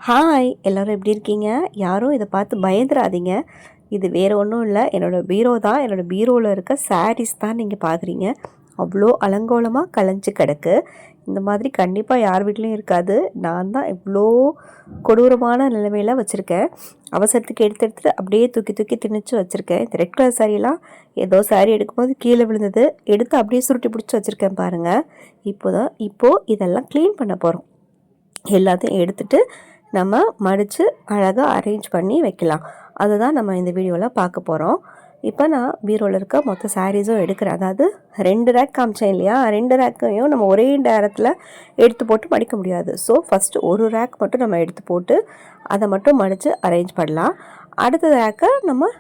Hi எல்லோரும் எப்படி இருக்கீங்க? யாரும் இதை பார்த்து பயந்துடாதீங்க. இது வேறு ஒன்றும் இல்லை, என்னோடய பீரோ தான். என்னோடய பீரோவில் இருக்க சாரீஸ் தான் நீங்கள் பார்க்குறீங்க. அவ்வளோ அலங்கோலமாக கலைஞ்சு கிடக்கு. இந்த மாதிரி கண்டிப்பாக யார் வீட்லேயும் இருக்காது. நான் தான் இவ்வளோ கொடூரமான நிலைமையில் வச்சுருக்கேன். அவசரத்துக்கு எடுத்துகிட்டு அப்படியே தூக்கி தூக்கி திணிச்சு வச்சுருக்கேன். இந்த ரெட் கலர் சாரியெல்லாம் ஏதோ சாரீ எடுக்கும்போது கீழே விழுந்தது, எடுத்து அப்படியே சுருட்டி பிடிச்சி வச்சுருக்கேன் பாருங்கள். இப்போது இதெல்லாம் க்ளீன் பண்ண போகிறோம். எல்லாத்தையும் எடுத்துகிட்டு நம்ம மடித்து அழகாக அரேஞ்ச் பண்ணி வைக்கலாம். அதுதான் நம்ம இந்த வீடியோவில் பார்க்க போகிறோம். இப்போ நான் பீரோவில் இருக்க மொத்த சாரீஸும் எடுக்கிறேன். அதாவது 2 ரேக் காமிச்சேன் இல்லையா, 2 ரேக்கையும் நம்ம ஒரே நேரத்தில் எடுத்து போட்டு மடிக்க முடியாது. ஸோ ஃபஸ்ட்டு ஒரு ரேக் மட்டும் நம்ம எடுத்து போட்டு அதை மட்டும் மடித்து அரேஞ்ச் பண்ணலாம். அடுத்த ரேக்கை நம்ம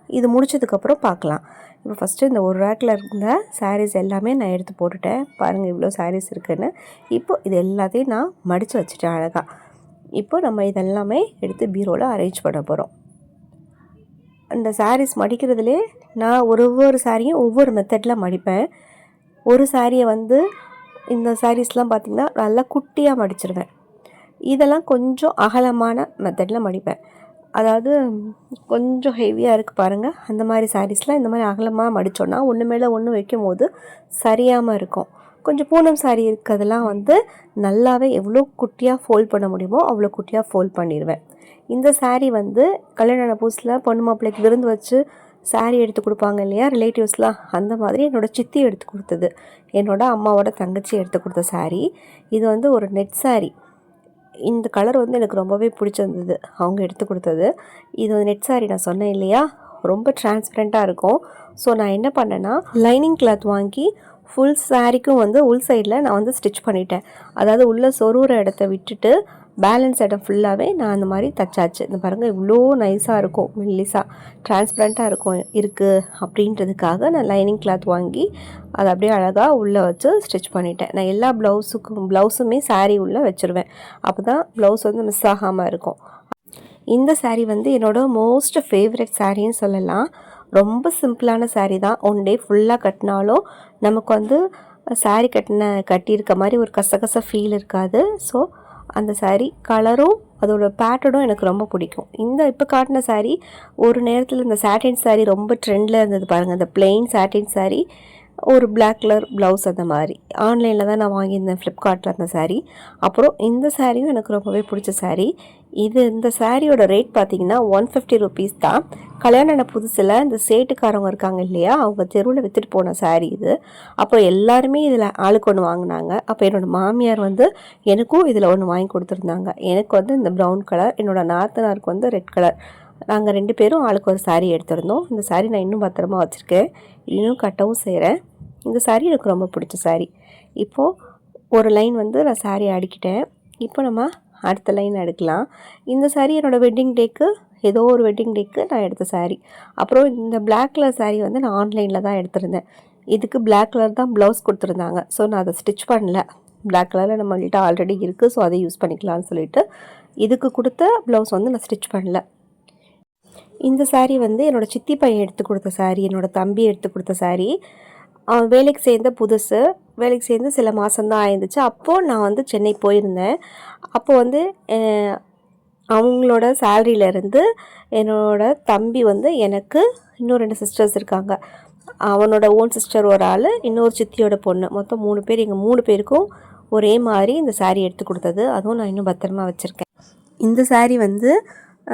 இது முடிச்சதுக்கப்புறம் பார்க்கலாம். இப்போ ஃபஸ்ட்டு இந்த ஒரு ரேக்கில் இருந்த சாரீஸ் எல்லாமே நான் எடுத்து போட்டுட்டேன். பாருங்கள் இவ்வளோ சாரீஸ் இருக்குதுன்னு. இப்போ இது எல்லாத்தையும் நான் மடித்து வச்சுட்டேன் அழகாக. இப்போ நம்ம இதெல்லாமே எடுத்து பீரோவில் அரேஞ்ச் பண்ண போகிறோம். அந்த சாரீஸ் மடிக்கிறதுலே நான் ஒவ்வொரு சாரியும் ஒவ்வொரு மெத்தடில் மடிப்பேன். ஒரு சாரியை இந்த சாரீஸ்லாம் பார்த்திங்கன்னா நல்லா குட்டியாக மடிச்சிருவேன். இதெல்லாம் கொஞ்சம் அகலமான மெத்தடில் மடிப்பேன். அதாவது கொஞ்சம் ஹெவியாக இருக்குது பாருங்கள், அந்த மாதிரி சாரீஸ்லாம் இந்த மாதிரி அகலமாக மடித்தோன்னா ஒன்று மேலே ஒன்று வைக்கும் போது சரியாமல் இருக்கும். கொஞ்சம் பூனம் சாரீ இருக்கிறதெல்லாம் நல்லாவே எவ்வளோ குட்டியாக ஃபோல்ட் பண்ண முடியுமோ அவ்வளோ குட்டியாக ஃபோல்ட் பண்ணிடுவேன். இந்த சாரீ கல்யாண புதுசில் பொண்ணு மாப்பிள்ளைக்கு விருந்து வச்சு சாரீ எடுத்து கொடுப்பாங்க இல்லையா ரிலேட்டிவ்ஸ்லாம், அந்த மாதிரி என்னோடய சித்தி எடுத்து கொடுத்தது. என்னோடய அம்மாவோட தங்கச்சி எடுத்து கொடுத்த சாரீ. இது ஒரு நெட் சாரீ. இந்த கலர் எனக்கு ரொம்பவே பிடிச்சிருந்தது, அவங்க எடுத்து கொடுத்தது. இது நெட் சாரீ நான் சொன்னேன் இல்லையா, ரொம்ப டிரான்ஸ்பரண்ட்டாக இருக்கும். ஸோ நான் என்ன பண்ணேன்னா லைனிங் கிளாத் வாங்கி ஃபுல் சாரீக்கும் உள் சைடில் நான் ஸ்டிச் பண்ணிட்டேன். அதாவது உள்ளே சொருகிற இடத்த விட்டுட்டு பேலன்ஸ் இடம் ஃபுல்லாகவே நான் அந்த மாதிரி தச்சாச்சு. இந்த பாருங்கள் இவ்வளோ நைஸாக இருக்கும், மெல்லிஸாக டிரான்ஸ்பரண்ட்டாக இருக்குது அப்படின்றதுக்காக நான் லைனிங் கிளாத் வாங்கி அதை அப்படியே அழகாக உள்ளே வச்சு ஸ்டிச் பண்ணிட்டேன். நான் எல்லா ப்ளவுஸுமே சாரீ உள்ளே வச்சுருவேன். அப்போ தான் ப்ளவுஸ் மிஸ் ஆகாமல் இருக்கும். இந்த சாரீ என்னோடய மோஸ்ட் ஃபேவரட் சாரின்னு சொல்லலாம். ரொம்ப சிம்பிளான சாரீ தான். ஒன் டே ஃபுல்லாக கட்டினாலும் நமக்கு சாரீ கட்டியிருக்க மாதிரி ஒரு கசகச ஃபீல் இருக்காது. ஸோ அந்த சாரீ கலரும் அதோட பேட்டர்னும் எனக்கு ரொம்ப பிடிக்கும். இப்போ காட்டின சாரீ ஒரு நேரத்தில் இந்த சாட்டின் சாரீ ரொம்ப ட்ரெண்டில் இருந்தது பாருங்கள். இந்த பிளெயின் சாட்டின் சாரீ ஒரு பிளாக் கலர் ப்ளவுஸ், அந்த மாதிரி ஆன்லைனில் தான் நான் வாங்கியிருந்தேன், ஃப்ளிப்கார்ட்டில் அந்த சாரீ. அப்புறம் இந்த சாரியும் எனக்கு ரொம்பவே பிடிச்ச சாரீ. இந்த சாரியோட ரேட் பார்த்திங்கன்னா 150 ருபீஸ் தான். கல்யாண புதுசில் இந்த சேட்டுக்காரவங்க இருக்காங்க இல்லையா, அவங்க தெருவில் விற்றுட்டு போன சாரீ இது. அப்போ எல்லாருமே இதில் ஆளுக்கு ஒன்று வாங்கினாங்க. அப்போ என்னோடய மாமியார் எனக்கும் இதில் ஒன்று வாங்கி கொடுத்துருந்தாங்க. எனக்கு இந்த ப்ரௌன் கலர், என்னோடய நாத்தனாருக்கு ரெட் கலர். நாங்கள் 2 பேரும் ஆளுக்கு ஒரு சாரீ எடுத்திருந்தோம். இந்த சாரீ நான் இன்னும் பத்திரமா வச்சுருக்கேன், இன்னும் கட்டவும் செய்கிறேன். இந்த சாரீ எனக்கு ரொம்ப பிடிச்ச சாரீ. இப்போது ஒரு லைன் நான் சாரீ அடிக்கிட்டேன். இப்போ நம்ம அடுத்த லைன் எடுக்கலாம். இந்த சாரீ என்னோடய வெட்டிங் டேக்கு, ஏதோ ஒரு வெட்டிங் டேக்கு நான் எடுத்த சாரீ. அப்புறம் இந்த பிளாக் கலர் சாரீ நான் ஆன்லைனில் தான் எடுத்திருந்தேன். இதுக்கு பிளாக் கலர் தான் ப்ளவுஸ் கொடுத்துருந்தாங்க. ஸோ நான் அதை ஸ்டிச் பண்ணல. பிளாக் கலரில் நம்மள்கிட்ட ஆல்ரெடி இருக்குது, ஸோ அதை யூஸ் பண்ணிக்கலாம்னு சொல்லிவிட்டு இதுக்கு கொடுத்த ப்ளவுஸ் நான் ஸ்டிச் பண்ணல. இந்த சாரீ என்னோடய சித்தி பையன் எடுத்து கொடுத்த சாரீ, என்னோடய தம்பி எடுத்து கொடுத்த சாரீ. அவன் வேலைக்கு சேர்ந்த புதுசு, வேலைக்கு சேர்ந்து சில மாதம்தான் ஆயிருந்துச்சு. அப்போது நான் சென்னை போயிருந்தேன். அப்போது அவங்களோட சேலரியிலேருந்து என்னோடய தம்பி எனக்கு இன்னும் 2 சிஸ்டர்ஸ் இருக்காங்க. அவனோட ஓன் சிஸ்டர் ஒரு ஆள், இன்னொரு சித்தியோட பொண்ணு, மொத்தம் 3 பேர். எங்கள் 3 பேருக்கும் ஒரே மாதிரி இந்த சாரீ எடுத்து கொடுத்தது. அதுவும் நான் இன்னும் பத்திரமா வச்சுருக்கேன். இந்த சாரீ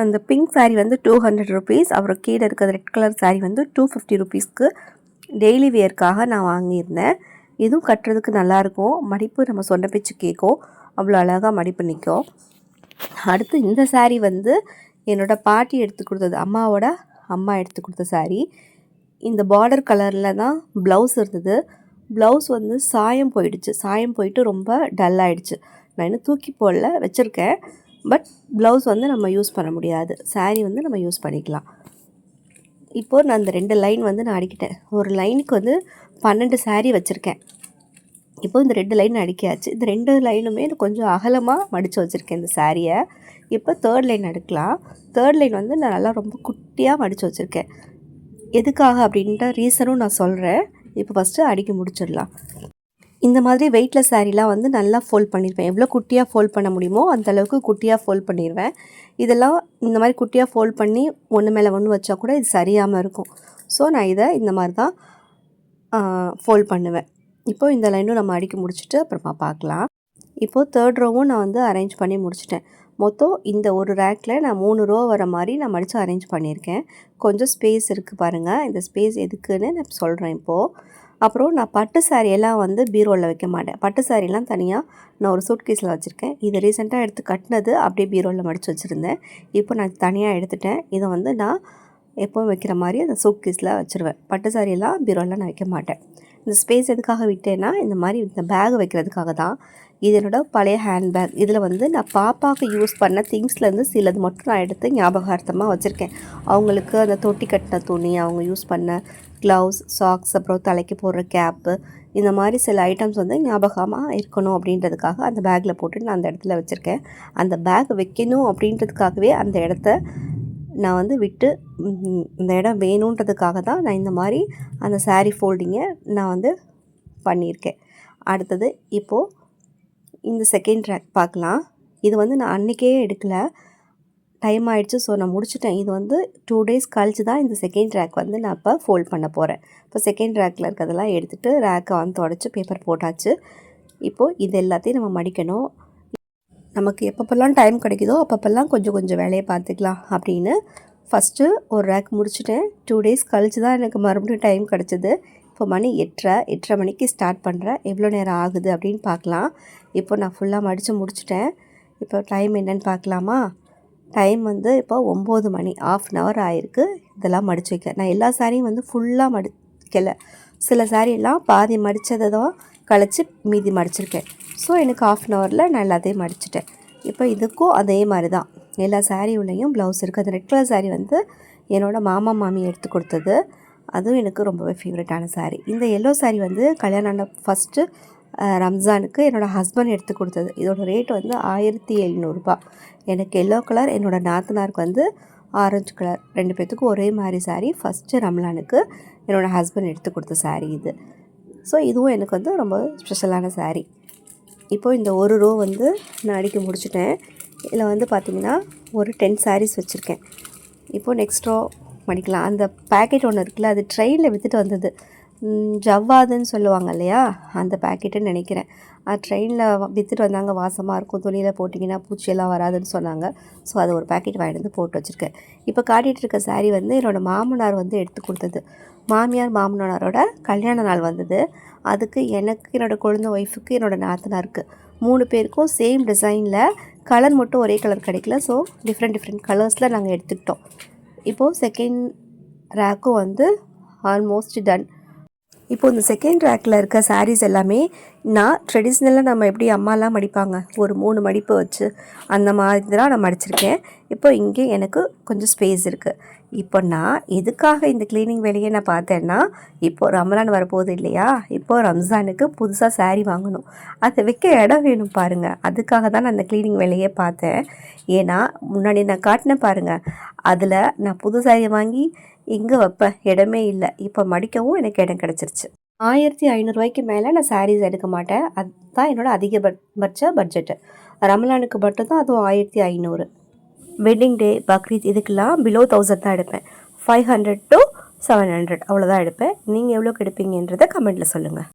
அந்த பிங்க் சாரீ 200 ருபீஸ். அப்புறம் கீழே இருக்கிற ரெட் கலர் சாரீ 250 ருபீஸ்க்கு டெய்லி வியர்க்காக நான் வாங்கியிருந்தேன். இதுவும் கட்டுறதுக்கு நல்லாயிருக்கும், மடிப்பு நம்ம சொன்ன பேச்சு கேட்கும், அவ்வளோ அழகாக மடிப்பு நிற்கும். அடுத்து இந்த சாரீ என்னோடய பாட்டி எடுத்து கொடுத்தது, அம்மாவோட அம்மா எடுத்து கொடுத்த சாரீ. இந்த பார்டர் கலரில் தான் ப்ளவுஸ் இருந்தது. ப்ளவுஸ் சாயம் போயிடுச்சு, சாயம் போயிட்டு ரொம்ப டல் ஆகிடுச்சு. நான் இன்னும் தூக்கி போடல, வச்சுருக்கேன். பட் ப்ளவுஸ் நம்ம யூஸ் பண்ண முடியாது, சாரீ நம்ம யூஸ் பண்ணிக்கலாம். இப்போது நான் இந்த 2 லைன் நான் அடிக்கிட்டேன். ஒரு லைனுக்கு 12 சாரீ வச்சுருக்கேன். இப்போது இந்த 2 லைன் அடிக்காச்சு. இந்த 2 லைனுமே கொஞ்சம் அகலமாக மடித்து வச்சுருக்கேன் இந்த சாரியை. இப்போ 3rd லைன் எடுக்கலாம். 3rd லைன் நான் நல்லா ரொம்ப குட்டியாக மடித்து வச்சுருக்கேன். எதுக்காக அப்படின்ற ரீசனும் நான் சொல்கிறேன். இப்போ ஃபஸ்ட்டு அடிக்க முடிச்சிடலாம். இந்த மாதிரி வெயிட்லெஸ் சாரீலாம் வந்து நல்லா ஃபோல்ட் பண்ணியிருப்பேன். எவ்வளோ குட்டியாக ஃபோல்ட் பண்ண முடியுமோ அந்தளவுக்கு குட்டியாக ஃபோல்ட் பண்ணிடுவேன். இதெல்லாம் இந்த மாதிரி குட்டியாக ஃபோல்ட் பண்ணி ஒன்று மேலே ஒன்று வச்சா கூட இது சரியாமல் இருக்கும். ஸோ நான் இதை இந்த மாதிரி தான் ஃபோல்ட் பண்ணுவேன். இப்போது இந்த லைனும் நம்ம அடிக்க முடிச்சுட்டு அப்புறமா பார்க்கலாம். இப்போது 3rd ரோவும் நான் வந்து அரேஞ்ச் பண்ணி முடிச்சிட்டேன். மொத்தம் இந்த ஒரு ரேக்கில் நான் 3 ரோ வர மாதிரி நான் மடித்து அரேஞ்ச் பண்ணியிருக்கேன். கொஞ்சம் ஸ்பேஸ் இருக்குது பாருங்கள். இந்த ஸ்பேஸ் எதுக்குன்னு நான் சொல்கிறேன் இப்போது. அப்புறம் நான் பட்டு சாரியெல்லாம் வந்து பீரோவில் வைக்க மாட்டேன். பட்டு சாரியெல்லாம் தனியாக நான் ஒரு சூட்கேஸில் வச்சுருக்கேன். இது ரீசெண்டாக எடுத்து கட்டினது அப்படியே பீரோவில் மடித்து வச்சுருந்தேன். இப்போ நான் தனியாக எடுத்துட்டேன். இதை வந்து நான் எப்போவும் வைக்கிற மாதிரி அந்த சூட்கேஸில் வச்சுருவேன். பட்டு சாரியெல்லாம் பீரோவில் நான் வைக்க மாட்டேன். இந்த ஸ்பேஸ் எதுக்காக விட்டேன்னா இந்த மாதிரி இந்த பேக் வைக்கிறதுக்காக தான். இது என்னோடய பழைய ஹேண்ட்பேக். இதில் வந்து நான் பாப்பாவுக்கு யூஸ் பண்ண திங்ஸ்லேருந்து சிலது மட்டும் நான் எடுத்து ஞாபகார்த்தமாக வச்சுருக்கேன். அவங்களுக்கு அந்த தொட்டி கட்டின துணி, அவங்க யூஸ் பண்ண க்ளவுஸ், சாக்ஸ், அப்புறம் தலைக்கு போடுற கேப்பு, இந்த மாதிரி சில ஐட்டம்ஸ் வந்து ஞாபகமாக இருக்கணும் அப்படின்றதுக்காக அந்த பேக்கில் போட்டு நான் அந்த இடத்துல வச்சுருக்கேன். அந்த பேக் வைக்கணும் அப்படின்றதுக்காகவே அந்த இடத்த நான் வந்து விட்டு இந்த இடம் வேணுன்றதுக்காக தான் நான் இந்த மாதிரி அந்த சாரீ ஃபோல்டிங்கை நான் வந்து பண்ணியிருக்கேன். அடுத்தது இப்போது இந்த செகண்ட் ரேக் பார்க்கலாம். இது வந்து நான் அன்றைக்கே எடுக்கலை, டைம் ஆகிடுச்சு. ஸோ நான் முடிச்சிட்டேன். இது வந்து 2 டேஸ் கழிச்சு தான் இந்த செகண்ட் ரேக் வந்து நான் இப்போ ஃபோல்ட் பண்ண போகிறேன். இப்போ செகண்ட் ரேக்கில் இருக்கிறதெல்லாம் எடுத்துகிட்டு ரேக்கை வந்து தொடச்சி பேப்பர் போட்டாச்சு. இப்போது இது எல்லாத்தையும் நம்ம மடிக்கணும். நமக்கு எப்பப்பெல்லாம் டைம் கிடைக்குதோ அப்பப்பெல்லாம் கொஞ்சம் கொஞ்சம் வேலையை பார்த்துக்கலாம் அப்படின்னு ஃபஸ்ட்டு ஒரு ரேக் முடிச்சுட்டேன். 2 டேஸ் கழிச்சு தான் எனக்கு மறுபடியும் டைம் கிடச்சிது. இப்போ மணி 8:30 மணிக்கு ஸ்டார்ட் பண்ணுறேன். எவ்வளோ நேரம் ஆகுது அப்படின்னு பார்க்கலாம். இப்போ நான் ஃபுல்லாக மடித்து முடிச்சிட்டேன். இப்போ டைம் என்னென்னு பார்க்கலாமா? டைம் வந்து இப்போ 9 மணி, 1/2 hour ஆகிருக்கு. இதெல்லாம் மடித்து வைக்க நான் எல்லா சாரியும் வந்து ஃபுல்லாக மடிக்கலை. சில சாரியெல்லாம் பாதி மடித்ததை தான் கழிச்சு மீதி மடிச்சிருக்கேன். ஸோ எனக்கு 1/2 hourல நான் எல்லாத்தையும் மடிச்சிட்டேன். இப்போ இதுக்கும் அதே மாதிரி தான் எல்லா சாரீ உள்ளேயும் ப்ளவுஸ் இருக்குது. அந்த ரெட் கலர் சாரீ வந்து என்னோடய மாமா மாமி எடுத்து கொடுத்தது. அதுவும் எனக்கு ரொம்பவே ஃபேவரட்டான சாரீ. இந்த எல்லோ சாரீ வந்து கல்யாணம் ஆன ஃபஸ்ட்டு ரம்ஜானுக்கு என்னோடய ஹஸ்பண்ட் எடுத்து கொடுத்தது. இதோட ரேட் வந்து 1700 ரூபாய். எனக்கு எல்லோ கலர், என்னோடய நாத்தனாருக்கு வந்து ஆரஞ்சு கலர், 2 பேர்த்துக்கும் ஒரே மாதிரி சாரீ. ஃபஸ்ட்டு ரம்லானுக்கு என்னோடய ஹஸ்பண்ட் எடுத்து கொடுத்த சாரீ இது. ஸோ இதுவும் எனக்கு வந்து ரொம்ப ஸ்பெஷலான சாரீ. இப்போது இந்த ஒரு ரோ வந்து நான் அடிக்க முடிச்சிட்டேன். இதில் வந்து பார்த்திங்கன்னா ஒரு 10 sarees வச்சுருக்கேன். இப்போது நெக்ஸ்ட் ரோ மடிக்கலாம். அந்த பேக்கெட் ஒன்று இருக்குல்ல, அது ட்ரெயினில் விற்றுட்டு வந்தது. ஜவ்வாதுன்னு சொல்லுவாங்க இல்லையா, அந்த பேக்கெட்டுன்னு நினைக்கிறேன். அது ட்ரெயினில் விற்றுட்டு வந்தாங்க. வாசமாக இருக்கும், துணியில் போட்டிங்கன்னா பூச்சியெல்லாம் வராதுன்னு சொன்னாங்க. ஸோ அது ஒரு பேக்கெட் வாங்கிட்டு வந்து போட்டு வச்சுருக்கேன். இப்போ காட்டிகிட்டு இருக்க சாரீ வந்து என்னோடய மாமனார் வந்து எடுத்து கொடுத்தது. மாமியார் மாமனாரோட கல்யாண நாள் வந்தது. அதுக்கு எனக்கு, என்னோடய குழந்தை ஒய்ஃபுக்கு, என்னோடய நாத்தனாருக்கு 3 பேருக்கும் சேம் டிசைனில் கலர் மட்டும் ஒரே கலர் கிடைக்கல. ஸோ டிஃப்ரெண்ட் கலர்ஸில் நாங்கள் எடுத்துக்கிட்டோம். இப்போது செகண்ட் ரேக்கும் வந்து ஆல்மோஸ்ட் டன். இப்போது இந்த செகண்ட் ரேக்கில் இருக்க சாரீஸ் எல்லாமே நான் ட்ரெடிஷ்னலாக நம்ம எப்படி அம்மாலாம் மடிப்பாங்க, ஒரு 3 மடிப்பு வச்சு அந்த மாதிரி தான் நான் மடிச்சிருக்கேன். இப்போ இங்கே எனக்கு கொஞ்சம் ஸ்பேஸ் இருக்குது. இப்போ நான் எதுக்காக இந்த க்ளீனிங் வேலையை நான் பார்த்தேன்னா, இப்போது ரமலான் வரப்போகுது இல்லையா, இப்போது ரம்ஜானுக்கு புதுசாக சாரீ வாங்கணும், அதை வைக்க இடம் வேணும் பாருங்கள். அதுக்காக தான் நான் இந்த க்ளீனிங் வேலையே பார்த்தேன். ஏன்னா முன்னாடி நான் காட்டினேன் பாருங்கள், அதில் நான் புது சாரீ வாங்கி எங்கே வைப்பேன், இடமே இல்லை. இப்போ மடிக்கவும் எனக்கு இடம் கிடச்சிருச்சு. 1500 ரூபாய்க்கு மேலே நான் சாரீஸ் எடுக்க மாட்டேன். அதுதான் என்னோடய அதிகபட்ச பட்ஜெட்டு. ரமலானுக்கு மட்டும் தான், அதுவும் 1500. வெட்டிங் டே, பக்ரீத் இதுக்கெல்லாம் பிலோ 1000 தான் எடுப்பேன். 500 to 700 அவ்வளோதான் எடுப்பேன். நீங்கள் எவ்வளோக்கு எடுப்பீங்கன்றதை கமெண்ட்டில் சொல்லுங்கள்.